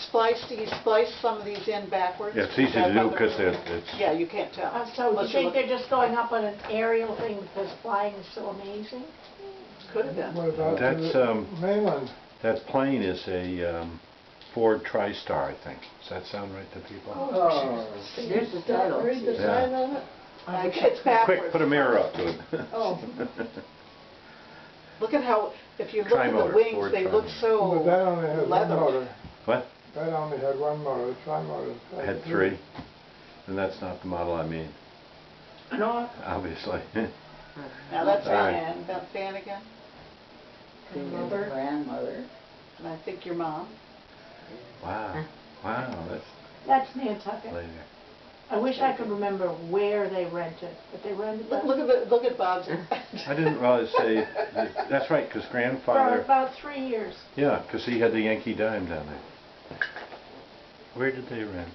spliced some of these in backwards. Yeah, it's easy to do grandmother- because it's, Yeah, you can't tell. So you Unless you think look- they're just going up on an aerial thing because flying is so amazing? Could have been. What about That's, the mainland? that plane is a Ford TriStar, I think. Does that sound right to people? Oh. There's the title. Read the Yeah. sign on it? It's backwards. Quick, put a mirror up to it. Oh. Look at how, if you look at the Tri-motor, wings, Ford they look tri-motor. But that only so had one leather. motor. What? That only had one motor, the tri-motor. I had three, and that's not the model I mean, No. obviously. Now that's All right. Ann, that fan again, Grandmother. Grandmother. and I think your mom. Wow, wow, that's That's Nantucket. later. I wish I could remember where they rented, but they rented that Look at Bob's. I didn't realize that's right, because for grandfather, about 3 years. yeah, because he had the Yankee Dime down there. Where did they rent?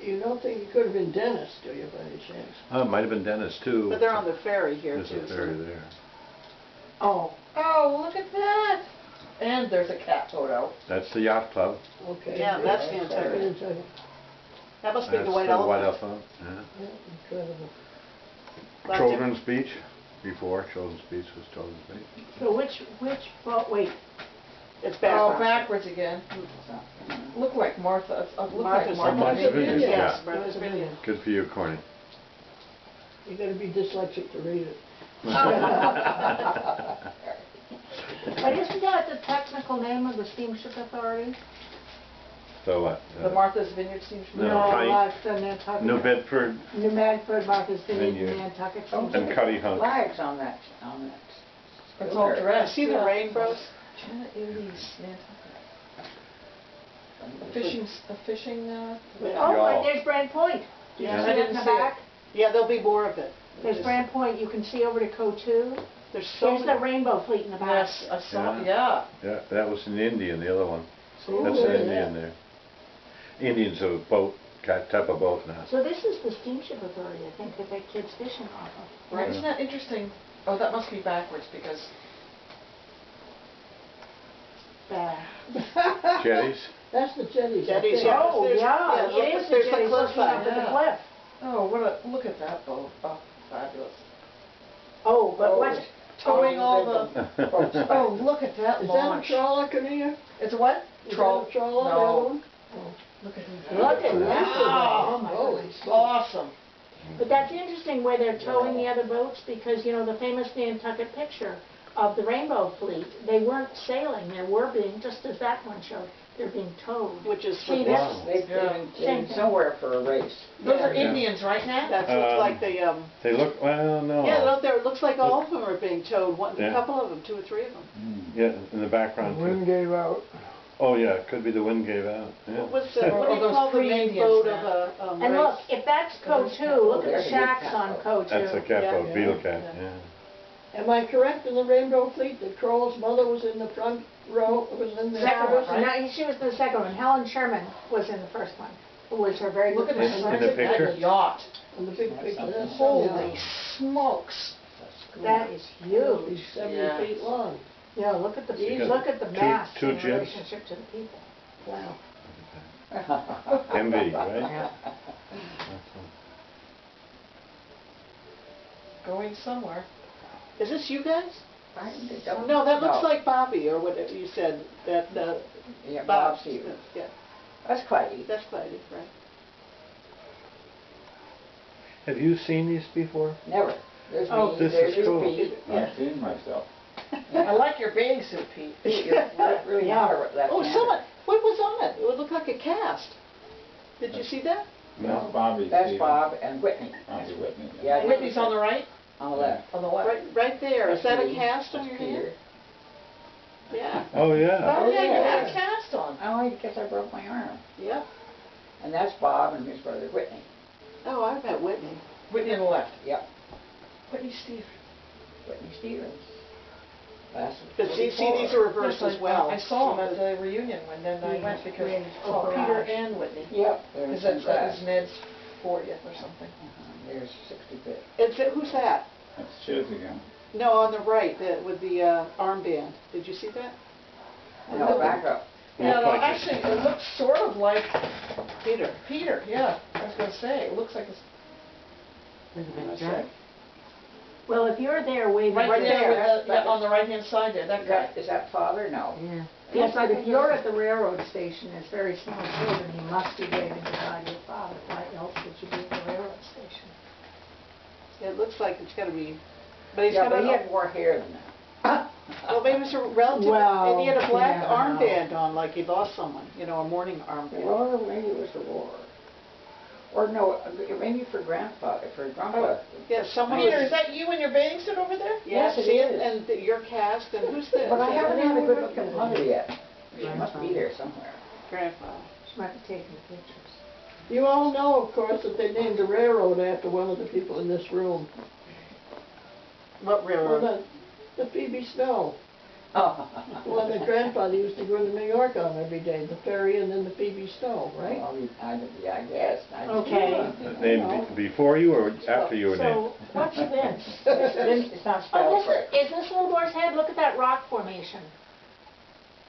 You don't think it could have been Dennis, do you, by any chance? Oh, it might have been Dennis too. But they're on the ferry here There's too. a so- ferry there. Oh, Oh, look at that. And there's a cat photo. That's the yacht club. Okay. Yeah, that's Second fantastic. and second. That must be That's the white elephant. elephant, yeah. Yeah, incredible. Lots of- Children's Beach, before Children's Beach was Children's Beach. So which, wait, It's Oh, backwards. backwards again. Look like Martha, look like Martha's Martha Martha's Vineyard. Vineyard, Yes, yeah. Martha's Vineyard. Good for you, Corny. You gotta be dyslexic to read it. but isn't that the technical name of the steamship authority? So what? The Martha's Vineyard seems No, familiar. Pine- That's the Nantucket. New Bedford New Bedford, Martha's Vineyard, Vineyard. Nantucket Oh, Steamship. and Cuddy Hunk. Flags on that. It's all scooter. dressed. See the yeah. rainbows? Janet Illy's Nantucket. A fishing, Oh, Y'all. and there's Brand Point. You Yeah, see I it didn't in the see it. back? Yeah, there'll be more of it. There's Brand Point, you can see over to Cotu. There's so There's the many. rainbow fleet in the back. yes, I saw, Yeah. yeah. Yeah, that was an Indian, the other one. Oh, That's look an at Indian that. there. Indians have a boat, type of boat now. So this is the steamship authority, I think, that kids fishing off of. Right, isn't that interesting? Oh, that must be backwards because, Jetties? That's the jetties. I Jetties, think. yeah. Oh, There's- yeah, yeah, it look, is the there's the jetties cliff looking up side. at the Yeah. cliff. oh, what a, look at that boat. Oh, fabulous. Oh, but Oh, what's, Towing all the, oh, look at that Is that a launch. trawler, Cornelia? It's a what? Is Troll. that a trawler, the No. other one? Look at look at that. that. Oh, my Holy goodness. smokes. Awesome. But that's interesting where they're towing the other boats because, you know, the famous Nantucket picture of the Rainbow Fleet, they weren't sailing, they were being, just as that one showed, they're being towed. Which is See, for that's- Wow. They've Yeah. been somewhere for a race. Those are Yeah. Indians, right, Nat? That looks like the, They look, well, no. yeah, look there, it looks like all of them are being towed, one, a Yeah. couple of them, 2 or 3 of them. Mm. Yeah, in the The background wind too. gave out. Oh, yeah, it could be the wind gave out, yeah. What was, Or what do you those call the main pre-Indians boat now. of a, And race? look, if that's Cotu, look at there's the a good shacks cat on boat. Cotu. That's a catboat, Yeah. beetle cat, Yeah. yeah. Am I correct in the Rainbow Fleet that Kroll's mother was in the front row, was in the Second first? one, no, she was the second one. Helen Sherman was in the first one, who was her very Look good at the friend. size the of that picture? yacht. On the big picture, that's Holy smokes. That is He's huge. 70 Yeah. feet long. Yeah, look at the, You got look at the two- mass two in gyms? relationship to the people. Wow. MV, right? Yeah. Going somewhere. Is this you guys? I don't- No, that looks no. like Bobby, or whatever you said, that, Yeah, Bob Bob Stevens. Yeah, That's Clyde. that's Clyde, right? Have you seen these before? Never. There's Oh, me, this there's is cool. Pete. I've seen myself. I like your bathing suit, Pete. Pete, you're really Yeah. hot with that. Oh, camera. someone, what was on it? It would look like a cast. Did you see that? That's Bobby That's Stevens. Bob and Whitney. Bobby Whitney. Yeah, Whitney's on the right, on the left. on the left. Right there, is that a That's me. cast on That's your hand? Peter. Yeah, Oh, yeah. Oh, yeah, you yeah. had a cast on. Oh, I guess I broke my arm. yep. And that's Bob and his brother Whitney. Oh, I met Whitney. Whitney on the left. Yep, Whitney Steve. Whitney Stevens. Last But see, these are reversed Yes, as well. I saw him at the reunion when then I went because I saw Peter and Whitney. Yep, there's Because that was that. Ned's 40th or something. There's 65th. Who's that? That's Chiz again. No, on the right, with the armband. Did you see that? No, back up. Yeah, Looks no, like it. actually, it looks sort of like Peter. Peter, yeah. I was gonna say, it looks like it's There's a big That's jet. right. Well, if you're there waving. right there, there, with the, that yeah, on the right-hand side there, that guy. Is that father? No. Yeah. Yes, but if you're at the railroad station as very small children, you must be waving goodbye to your father. Why else would you be at the railroad station? It looks like it's gonna be, but he's Yeah, got but he a, had more hair than that. well, maybe it's a relative, Well, and he had a black you never know. armband on, like he lost someone, a mourning armband. Well, maybe it was the war. Or no, maybe for grandpa, for grandpa. Yeah, someone Peter, is was, that you in your bathing suit over there? yeah, Yes, it see is. and your cast, and who's this? But I haven't had a good look Yeah. at mother yet. She must be there somewhere. Grandfather. She might be taking pictures. You all know, of course, that they named the railroad after one of the people in this room. What Well, railroad? the Phoebe Snow. Oh. The one that grandfather used to go to New York on every day, the ferry and then the Phoebe Snow, right? Well, yeah, I guess. Okay. Named before you or after you were named? So, what's this? It's not spelled Oh, correct. is this Little Boar's Head? Look at that rock formation.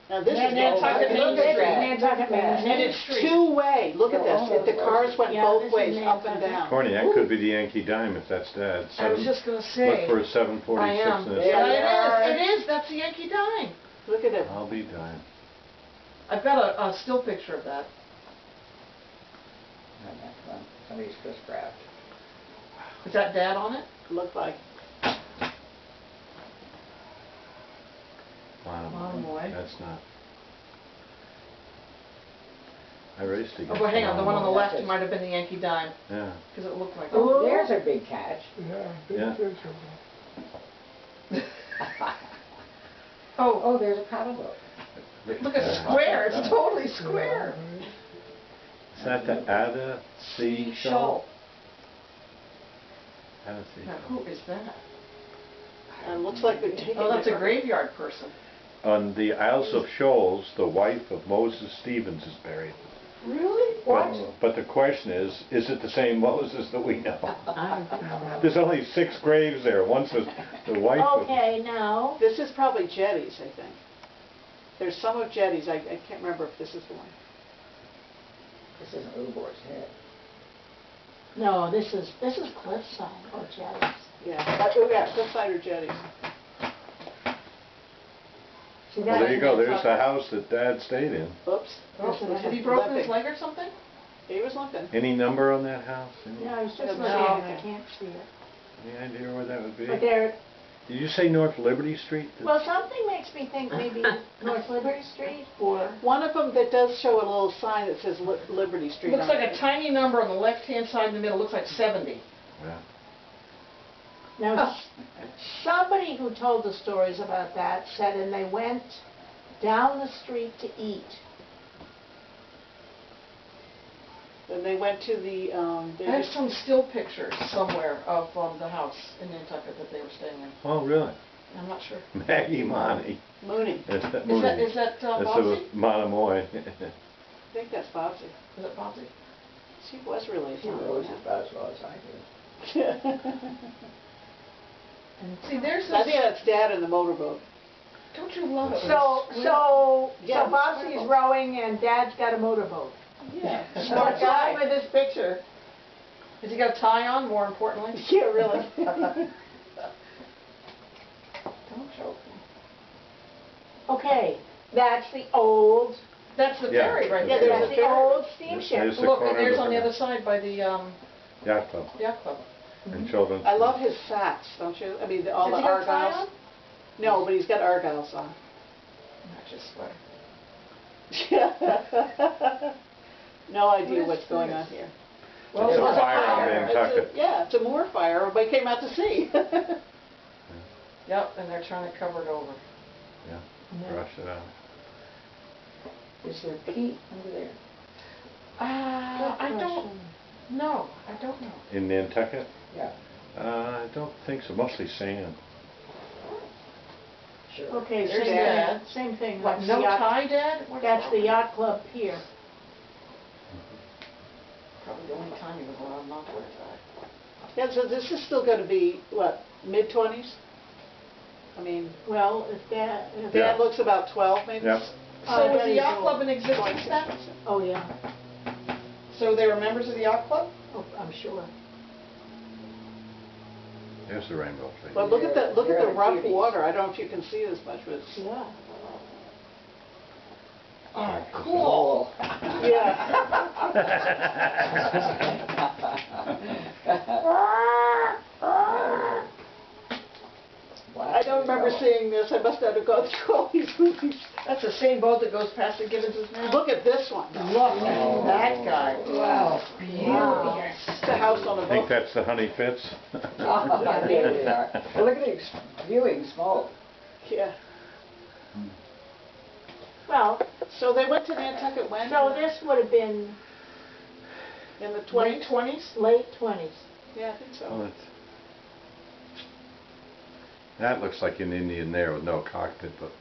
Now this is Nantucket Main Look at Street. that. Nantucket Main And Street. it's two-way, look at this, if the cars went Yeah, both this is ways, up and Nantucket. down. Corny, that could be the Yankee Dime if that's Dad. I was just gonna say. Look for a 746 I am. and a Yeah, it is, that's the Yankee Dime. Look at it. I'll be dime. I've got a still picture of that. And that's one, somebody's Chris Craft. Is that Dad on it? Look like, Monomoy. That's not. I raced against. Oh, but hang on, the one on the left That's it. might have been the Yankee Dime, Yeah. because it looked like. Oh, there's a big catch. Yeah, big Yeah. picture. Oh, Oh, there's a paddle boat. look at the square, it's totally square. Is that the Ada Sea Shoal? Ada Sea Now, Shoal. who is that? and it looks like they're taking. Oh, that's a different- graveyard person. On the Isles of Shoals, the wife of Moses Stevens is buried. Really? But the question is it the same Moses that we know? I don't know. There's only 6 graves there. One's the wife of... Okay, now, This is probably Jetties, I think. There's some of Jetties, I can't remember if this is the one. This isn't Ubor's head. no, this is Cliffside or Jetties. Yeah, oh yeah, Cliffside or Jetties. See, Well, that there you is go. There's the Nantucket. house that Dad stayed in. Oops. Oh, This is had he broken his limping. leg or something? He was limping. Any number on that house? Yeah, I was just No. looking at it, I can't see it. Any idea where that would be? But there, Did you say North Liberty Street? well, something makes me think maybe North Liberty Street or, One of them that does show a little sign that says Liberty Street. Looks on like it. a tiny number on the left-hand side in the middle, looks like 70. Yeah. now, somebody who told the stories about that said, and they went down the street to eat. Then they went to the, they I have just- some still pictures somewhere of the house in Nantucket that they were staying in. Oh, really? I'm not sure. Maggie Monty. Mooney. That's that Is that, Mooney. is that That's Bobbsey? the Monomoy. I think that's Bobsy. Is it Bobbsey? She was really a He town. knows about as well as I do. See, there's I this, think that's Dad in the motorboat. don't you love it? So Yeah. Bobsey's rowing and Dad's got a motorboat. Yeah. Smart guy with this picture. Has he got a tie on, more importantly? Yeah, really. Don't choke me. Okay, that's the old, That's the Yeah. ferry right Yeah, there. there's that's a the ferry. old There's steamship. the Look, corner and of there's the on the ferry. other side by the Yacht Club yacht club. and children. I love his sacks, don't you? I mean, all Has the he got a tie argyles. No, but he's got argyles on. Not just sweater. No idea What is what's going this? on here. Well, It's a it's a fire fire. in Nantucket. It's a- Yeah, it's a moor fire. Everybody came out to see. Yep, and they're trying to cover it over. Brush it out. Is there peat under there? I don't know. I don't know. In Nantucket? Yeah, I don't think so. Mostly sand. sure. Okay, There's same Dad. thing, same thing. What, That's no the yacht- tie, Dad? What's That's wrong? the yacht club pier. Probably the only time he was allowed not to wear a tie. Yeah, so this is still gonna be, what, mid-20s? I mean, Well, if Dad, if Yeah. Dad looks about 12 maybe? Yep. So Oh, was that the is yacht old. club in existence then? oh yeah, So they were members of the yacht club? oh, I'm sure. There's the rainbow fleet. But look at the They're rough cuties. water. I don't know if you can see this much, but it's, Yeah. Oh, cool. I don't remember seeing this. I must not have gone through all these movies. That's the same boat that goes past the Gibbonses now? Look at this one. Look at that guy. Wow. It's the house on a I think boat. that's the Honey Fitz. Yeah, there they are. Well, look at the viewing smoke. Yeah. Well, So they went to Nantucket when? so this would have been In the Late 20s? 20s? late 20s. Yeah, I think Oh, so. that's- that looks like an Indian there with no cockpit, but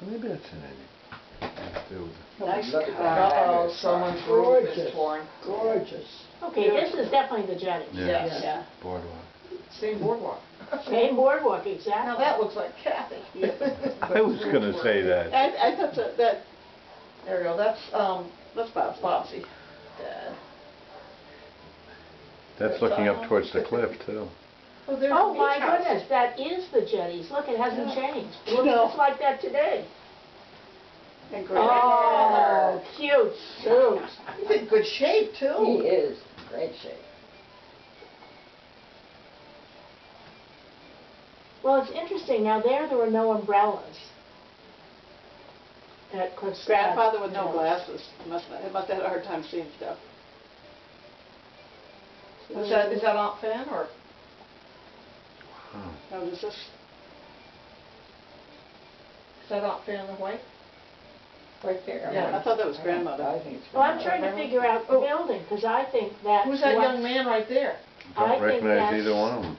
maybe that's an Indian. Let's do it. Nice Look at car. that. Uh-oh, someone's roof is Gorgeous. torn. Gorgeous. Okay, this is definitely the jetty. Yeah. Yes. Yeah. Boardwalk. Same boardwalk. Same boardwalk, Now exactly. that looks like Kathy. I was gonna say that. I thought that, Ariel, that's Bobsy. Dad. That's looking up towards the cliff, too. Oh, there's Oh, the my beach house. goodness, that is the jetties. Look, it hasn't Yeah. changed. It looks No. just like that today. And great. Oh, cute suit. He's in good shape, too. He is in great shape. Well, it's interesting. Now, there were no umbrellas at Cliff's. Grandfather with no glasses. He must have had a hard time seeing stuff. Is that Aunt Fan or, Wow. no, is this? Is that Aunt Fan in the white? Right there. Yeah, I thought that was grandmother. I think it's Well, I'm grandmother. trying to figure out the building, because I think that's Who's that young what's- man right there? I Don't think recognize that's- either one of them.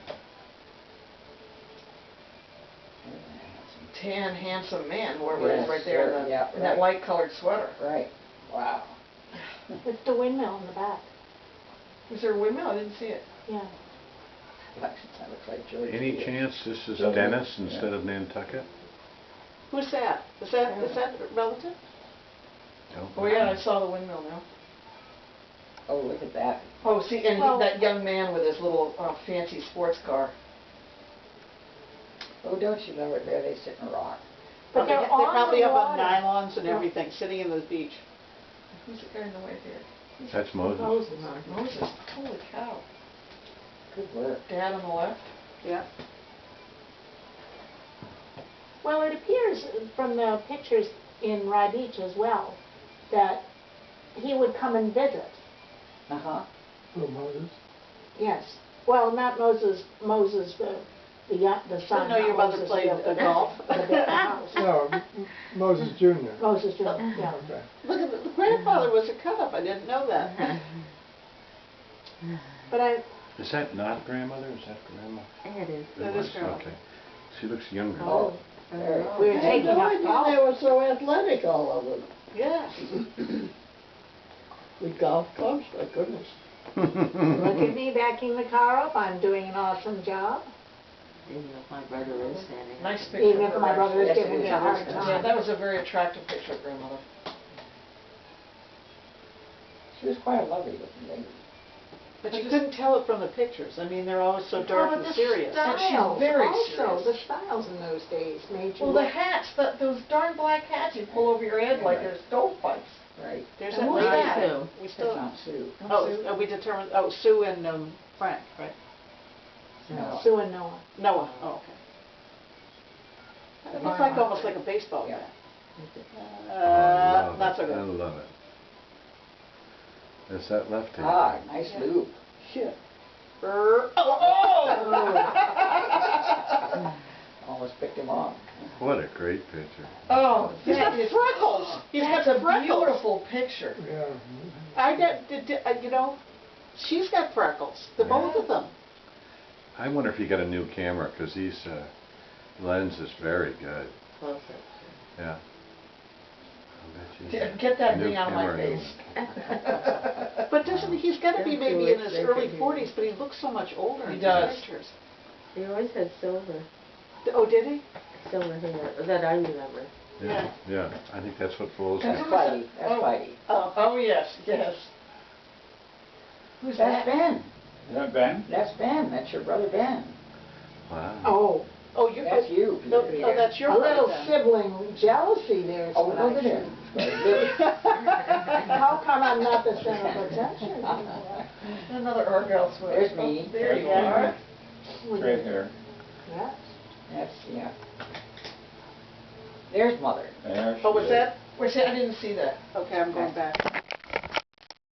Tan, handsome man, whoever it is Yes, right there sir, in, yeah, in that right. white colored sweater. Right. Wow. It's the windmill in the back. Is there a windmill? I didn't see it. Yeah. That looks like George. Any Field. chance this is Doesn't- Dennis yeah. instead of Nantucket? Who's that? Is that a relative? Oh, yeah, I saw the windmill now. Oh, look at that. Oh, see, and Well- that young man with his little fancy sports car. Oh, don't you love it? There they sit and rock. But they're on probably the up on water. nylons and Yeah. everything, sitting in the beach. Who's the guy in the white there? That's Moses. Moses. Moses. Holy cow. Good work. Dad on the left. Yeah. Well, it appears from the pictures in Rye Beach as well, that he would come and visit. Uh-huh. Oh, Moses. Yes. Well, not Moses, the son. know your not mother Moses played built golf. the big house. No, Moses Jr. Moses Jr., yeah. Okay. Look at the grandfather was a cut-up. I didn't know that. But I, Is that not grandmother? Is that grandma? It is. That was? is grandma. Okay. She looks younger. Oh, very. we were I had taking no up idea golf. they were so athletic, all of them. Yeah. With golf clubs, my goodness. Look at me backing the car up, I'm doing an awesome job. Even if my brother is standing. Nice picture. Even of if her, my brother is actually. giving me a hard time. Yeah, that was a very attractive picture of grandmother. She was quite a lovely looking lady. But you couldn't tell it from the pictures. I mean, they're always so dark Oh, and but serious. the And she's styles very also, serious. the styles in those days made you Well, the look. hats, those darn black hats you pull over your head like they're stovepipes. Right. There's And that who's lady. that? Sue. We That's still. Aunt Sue. Oh, we determined. Oh, Sue and Frank, right? No. Sue and Noah. Noah. Oh, okay. It looks like almost like a baseball Yeah. bat. Oh, I love Not so it. I good. love it. Is that lefty? Ah, nice lube. Shit. Oh! Almost picked him off. What a great picture. Oh, He's got that is, freckles. He's that's got a freckles. beautiful picture. Yeah. I get, you know, she's got freckles. The both of them. I wonder if he got a new camera, because these lens is very good. Closer. Yeah. I'll bet you- Get that New thing out of my camera, new face. But doesn't he's got to be Don't maybe do in it, his they early can do 40s, but he looks so much older He in does. the pictures. He always had silver Oh, did he? hair, that I remember. Yeah, yeah. I think that's what fools That's me. Spidey. That's Oh. Spidey. Oh, Oh, yes, yes. Who's That's that? Ben. Is that Ben? That's Ben. That's your brother Ben. Wow. Oh, oh, you. That's you. No, Peter. no, that's your a little brother. sibling jealousy there is Oh, what look I at see. him. Very How come I'm not the center of attention? Another Argyle sweater. There's me. There you There's are. Straight hair. Yes. That's, yeah. There's mother. There she Oh, was is. that? Where's that? I didn't see that. Okay, I'm going back.